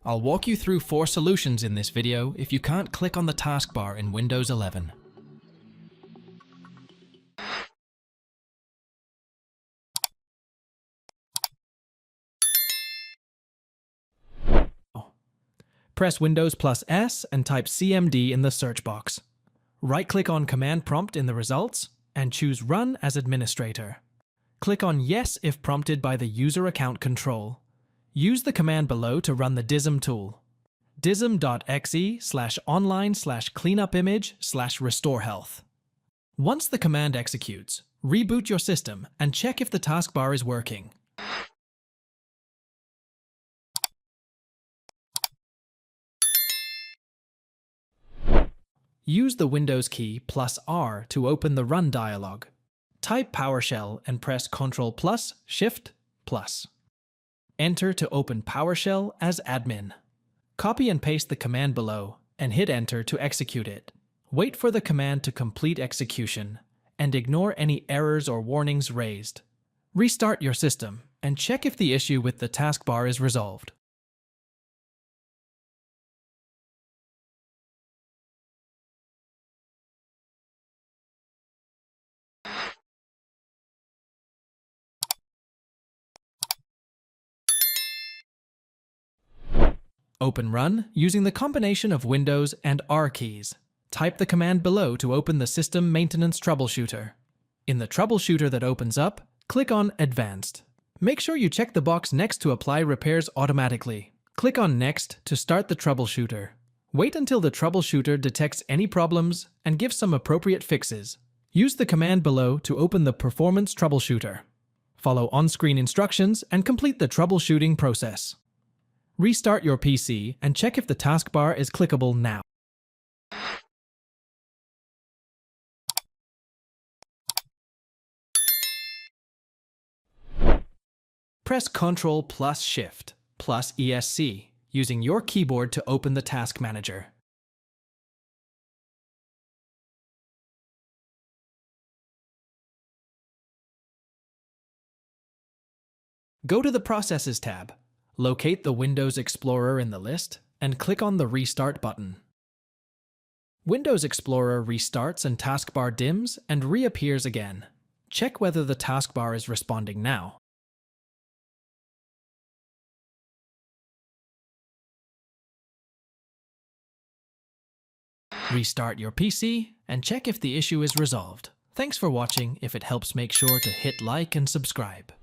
I'll walk you through 4 solutions in this video if you can't click on the taskbar in Windows 11. Press Windows plus S and type CMD in the search box. Right-click on Command Prompt in the results and choose Run as Administrator. Click on Yes if prompted by the User Account Control. Use the command below to run the DISM tool. dism.exe/online/cleanupimage/restorehealth. Once the command executes, reboot your system and check if the taskbar is working. Use the Windows key plus R to open the Run dialog. Type PowerShell and press Ctrl+, Shift+. Enter to open PowerShell as admin. Copy and paste the command below and hit Enter to execute it. Wait for the command to complete execution and ignore any errors or warnings raised. Restart your system and check if the issue with the taskbar is resolved. Open Run using the combination of Windows and R keys. Type the command below to open the System Maintenance Troubleshooter. In the troubleshooter that opens up, click on Advanced. Make sure you check the box next to Apply Repairs automatically. Click on Next to start the troubleshooter. Wait until the troubleshooter detects any problems and give some appropriate fixes. Use the command below to open the Performance Troubleshooter. Follow on-screen instructions and complete the troubleshooting process. Restart your PC and check if the taskbar is clickable now. Press Ctrl+ Shift plus ESC using your keyboard to open the Task Manager. Go to the Processes tab. Locate the Windows Explorer in the list and click on the Restart button. Windows Explorer restarts and taskbar dims and reappears again. Check whether the taskbar is responding now. Restart your PC and check if the issue is resolved. Thanks for watching. If it helps, make sure to hit like and subscribe.